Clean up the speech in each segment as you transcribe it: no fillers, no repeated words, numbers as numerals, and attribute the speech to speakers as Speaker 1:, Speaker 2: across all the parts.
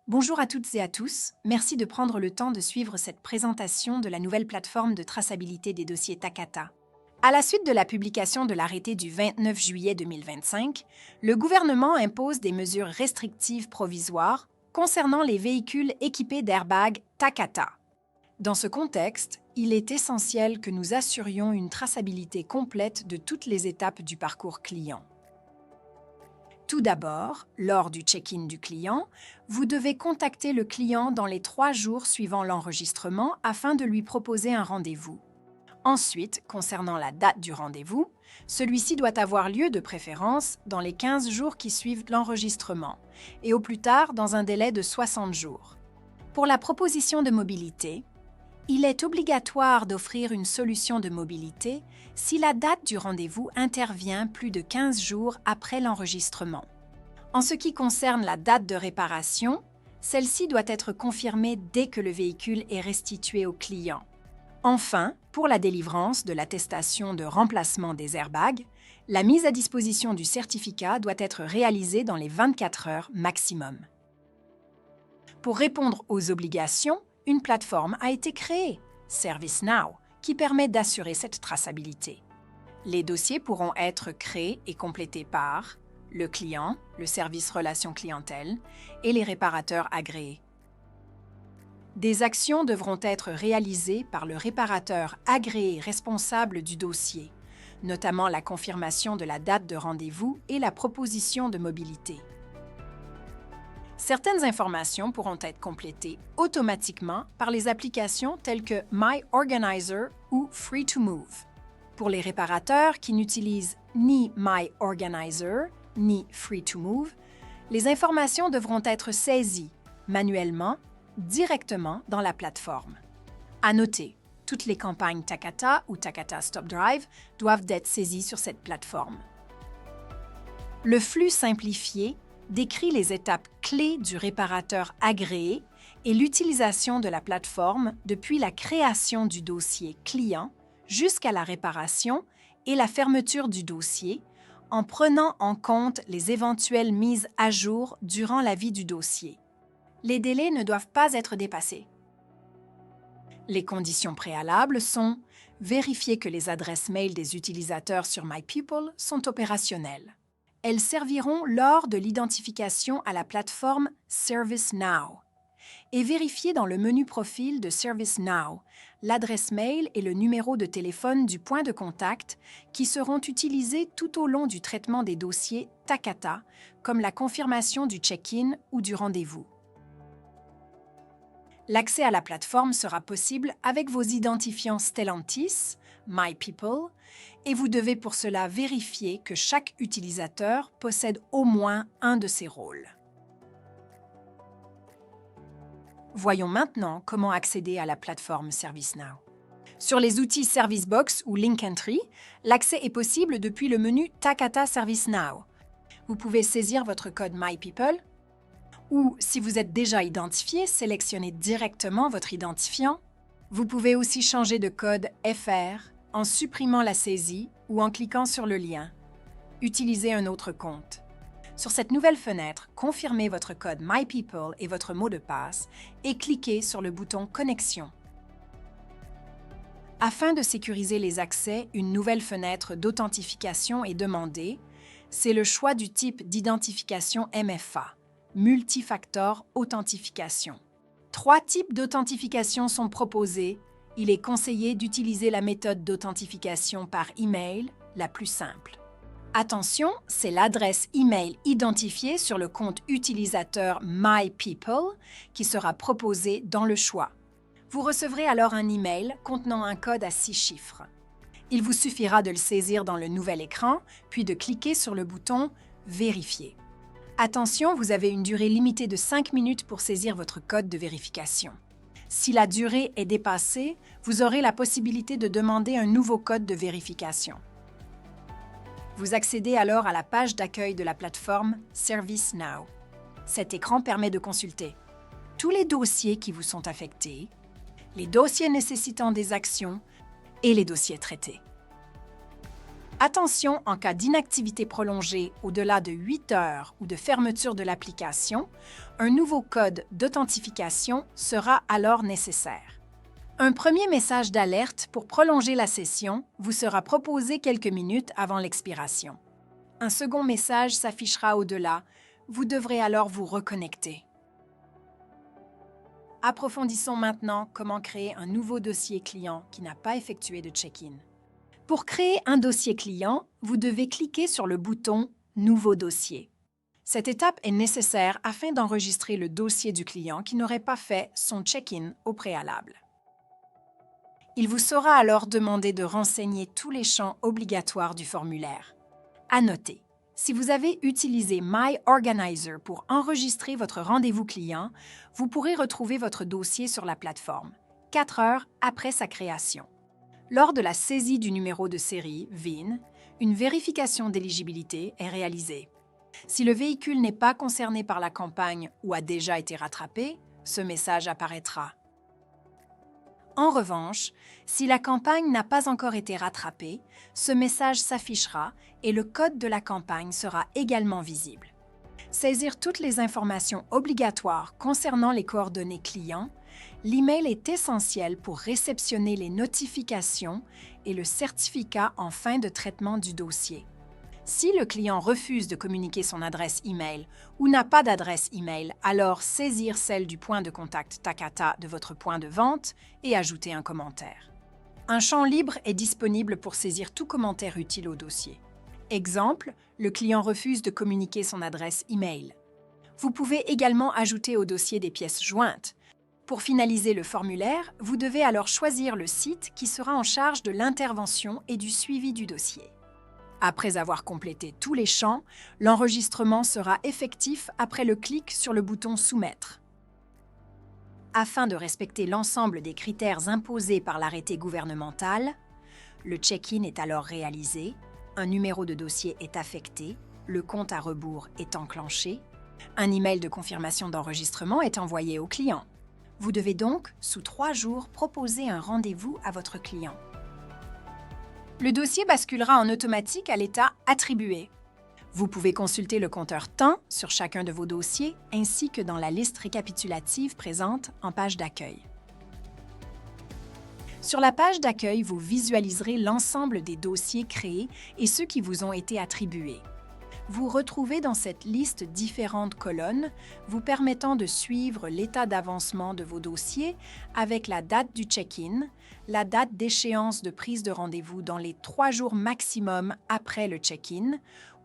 Speaker 1: Bonjour à toutes et à tous, merci de prendre le temps de suivre cette présentation de la nouvelle plateforme de traçabilité des dossiers Takata. À la suite de la publication de l'arrêté du 29 juillet 2025, le gouvernement impose des mesures restrictives provisoires concernant les véhicules équipés d'airbags Takata. Dans ce contexte, il est essentiel que nous assurions une traçabilité complète de toutes les étapes du parcours client. Tout d'abord, lors du check-in du client, vous devez contacter le client dans les 3 jours suivant l'enregistrement afin de lui proposer un rendez-vous. Ensuite, concernant la date du rendez-vous, celui-ci doit avoir lieu de préférence dans les 15 jours qui suivent l'enregistrement et au plus tard dans un délai de 60 jours. Pour la proposition de mobilité, il est obligatoire d'offrir une solution de mobilité si la date du rendez-vous intervient plus de 15 jours après l'enregistrement. En ce qui concerne la date de réparation, celle-ci doit être confirmée dès que le véhicule est restitué au client. Enfin, pour la délivrance de l'attestation de remplacement des airbags, la mise à disposition du certificat doit être réalisée dans les 24 heures maximum. Pour répondre aux obligations, une plateforme a été créée, ServiceNow, qui permet d'assurer cette traçabilité. Les dossiers pourront être créés et complétés par le client, le service relations clientèle et les réparateurs agréés. Des actions devront être réalisées par le réparateur agréé responsable du dossier, notamment la confirmation de la date de rendez-vous et la proposition de mobilité. Certaines informations pourront être complétées automatiquement par les applications telles que My Organizer ou Free2Move. Pour les réparateurs qui n'utilisent ni My Organizer ni Free2Move, les informations devront être saisies manuellement directement dans la plateforme. À noter, toutes les campagnes Takata ou Takata Stop Drive doivent être saisies sur cette plateforme. Le flux simplifié décrit les étapes clés du réparateur agréé et l'utilisation de la plateforme depuis la création du dossier client jusqu'à la réparation et la fermeture du dossier, en prenant en compte les éventuelles mises à jour durant la vie du dossier. Les délais ne doivent pas être dépassés. Les conditions préalables sont vérifier que les adresses mail des utilisateurs sur MyPeople sont opérationnelles. Elles serviront lors de l'identification à la plateforme ServiceNow. Et vérifier dans le menu profil de ServiceNow l'adresse mail et le numéro de téléphone du point de contact qui seront utilisés tout au long du traitement des dossiers Takata, comme la confirmation du check-in ou du rendez-vous. L'accès à la plateforme sera possible avec vos identifiants Stellantis, MyPeople, et vous devez pour cela vérifier que chaque utilisateur possède au moins un de ces rôles. Voyons maintenant comment accéder à la plateforme ServiceNow. Sur les outils ServiceBox ou Linkentry, l'accès est possible depuis le menu Takata ServiceNow. Vous pouvez saisir votre code MyPeople ou, si vous êtes déjà identifié, sélectionnez directement votre identifiant. Vous pouvez aussi changer de code FR en supprimant la saisie ou en cliquant sur le lien. Utilisez un autre compte. Sur cette nouvelle fenêtre, confirmez votre code MyPeople et votre mot de passe et cliquez sur le bouton Connexion. Afin de sécuriser les accès, une nouvelle fenêtre d'authentification est demandée. C'est le choix du type d'identification MFA, Multifactor Authentification. 3 types d'authentification sont proposés. Il est conseillé d'utiliser la méthode d'authentification par email, la plus simple. Attention, c'est l'adresse email identifiée sur le compte utilisateur MyPeople qui sera proposée dans le choix. Vous recevrez alors un email contenant un code à 6 chiffres. Il vous suffira de le saisir dans le nouvel écran, puis de cliquer sur le bouton « Vérifier ». Attention, vous avez une durée limitée de 5 minutes pour saisir votre code de vérification. Si la durée est dépassée, vous aurez la possibilité de demander un nouveau code de vérification. Vous accédez alors à la page d'accueil de la plateforme ServiceNow. Cet écran permet de consulter tous les dossiers qui vous sont affectés, les dossiers nécessitant des actions et les dossiers traités. Attention, en cas d'inactivité prolongée au-delà de 8 heures ou de fermeture de l'application, un nouveau code d'authentification sera alors nécessaire. Un premier message d'alerte pour prolonger la session vous sera proposé quelques minutes avant l'expiration. Un second message s'affichera au-delà. Vous devrez alors vous reconnecter. Approfondissons maintenant comment créer un nouveau dossier client qui n'a pas effectué de check-in. Pour créer un dossier client, vous devez cliquer sur le bouton « Nouveau dossier ». Cette étape est nécessaire afin d'enregistrer le dossier du client qui n'aurait pas fait son check-in au préalable. Il vous sera alors demandé de renseigner tous les champs obligatoires du formulaire. À noter, si vous avez utilisé My Organizer pour enregistrer votre rendez-vous client, vous pourrez retrouver votre dossier sur la plateforme, 4 heures après sa création. Lors de la saisie du numéro de série VIN, une vérification d'éligibilité est réalisée. Si le véhicule n'est pas concerné par la campagne ou a déjà été rattrapé, ce message apparaîtra. En revanche, si la campagne n'a pas encore été rattrapée, ce message s'affichera et le code de la campagne sera également visible. Saisir toutes les informations obligatoires concernant les coordonnées clients, l'email est essentiel pour réceptionner les notifications et le certificat en fin de traitement du dossier. Si le client refuse de communiquer son adresse email ou n'a pas d'adresse email, alors saisir celle du point de contact Takata de votre point de vente et ajouter un commentaire. Un champ libre est disponible pour saisir tout commentaire utile au dossier. Exemple, le client refuse de communiquer son adresse email. Vous pouvez également ajouter au dossier des pièces jointes. Pour finaliser le formulaire, vous devez alors choisir le site qui sera en charge de l'intervention et du suivi du dossier. Après avoir complété tous les champs, l'enregistrement sera effectif après le clic sur le bouton « Soumettre ». Afin de respecter l'ensemble des critères imposés par l'arrêté gouvernemental, le check-in est alors réalisé, un numéro de dossier est affecté, le compte à rebours est enclenché, un email de confirmation d'enregistrement est envoyé au client. Vous devez donc, sous 3 jours, proposer un rendez-vous à votre client. Le dossier basculera en automatique à l'état « Attribué ». Vous pouvez consulter le compteur temps sur chacun de vos dossiers ainsi que dans la liste récapitulative présente en page d'accueil. Sur la page d'accueil, vous visualiserez l'ensemble des dossiers créés et ceux qui vous ont été attribués. Vous retrouvez dans cette liste différentes colonnes vous permettant de suivre l'état d'avancement de vos dossiers avec la date du check-in, la date d'échéance de prise de rendez-vous dans les 3 jours maximum après le check-in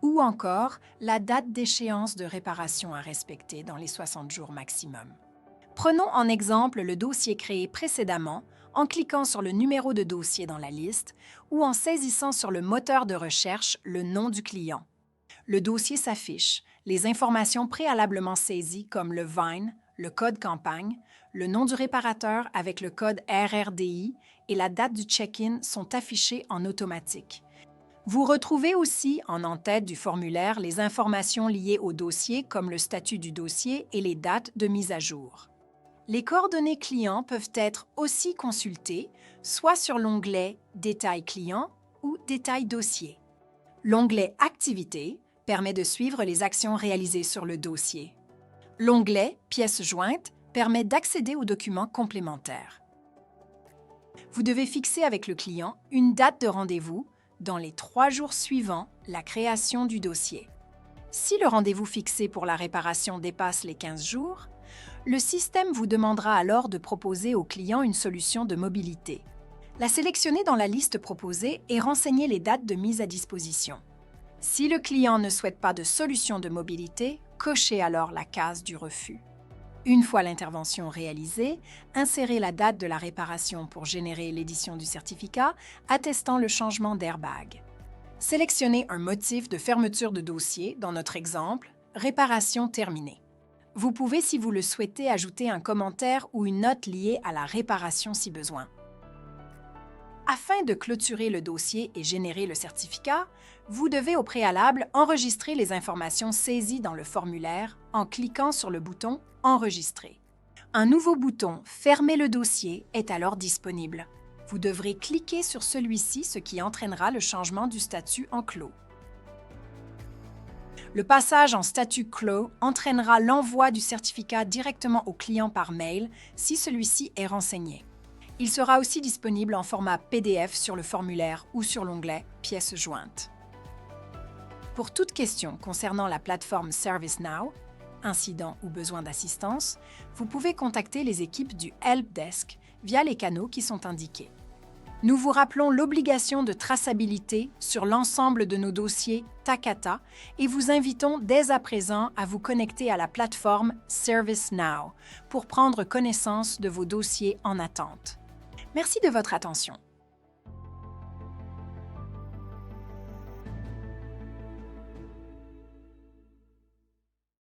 Speaker 1: ou encore la date d'échéance de réparation à respecter dans les 60 jours maximum. Prenons en exemple le dossier créé précédemment en cliquant sur le numéro de dossier dans la liste ou en saisissant sur le moteur de recherche le nom du client. Le dossier s'affiche, les informations préalablement saisies comme le VIN, le code campagne, le nom du réparateur avec le code RRDI et la date du check-in sont affichées en automatique. Vous retrouvez aussi en en-tête du formulaire les informations liées au dossier comme le statut du dossier et les dates de mise à jour. Les coordonnées clients peuvent être aussi consultées, soit sur l'onglet « Détails clients » ou « Détails dossier ». L'onglet « Activités » permet de suivre les actions réalisées sur le dossier. L'onglet « Pièces jointes » permet d'accéder aux documents complémentaires. Vous devez fixer avec le client une date de rendez-vous dans les 3 jours suivant la création du dossier. Si le rendez-vous fixé pour la réparation dépasse les 15 jours, le système vous demandera alors de proposer au client une solution de mobilité. La sélectionner dans la liste proposée et renseigner les dates de mise à disposition. Si le client ne souhaite pas de solution de mobilité, cochez alors la case du refus. Une fois l'intervention réalisée, insérez la date de la réparation pour générer l'édition du certificat attestant le changement d'airbag. Sélectionnez un motif de fermeture de dossier, dans notre exemple, « Réparation terminée ». Vous pouvez, si vous le souhaitez, ajouter un commentaire ou une note liée à la réparation si besoin. Afin de clôturer le dossier et générer le certificat, vous devez au préalable enregistrer les informations saisies dans le formulaire en cliquant sur le bouton « Enregistrer ». Un nouveau bouton « Fermer le dossier » est alors disponible. Vous devrez cliquer sur celui-ci, ce qui entraînera le changement du statut en clos. Le passage en statut clos entraînera l'envoi du certificat directement au client par mail si celui-ci est renseigné. Il sera aussi disponible en format PDF sur le formulaire ou sur l'onglet « Pièces jointes ». Pour toute question concernant la plateforme ServiceNow, incident ou besoin d'assistance, vous pouvez contacter les équipes du Help Desk via les canaux qui sont indiqués. Nous vous rappelons l'obligation de traçabilité sur l'ensemble de nos dossiers Takata et vous invitons dès à présent à vous connecter à la plateforme ServiceNow pour prendre connaissance de vos dossiers en attente. Merci de votre attention.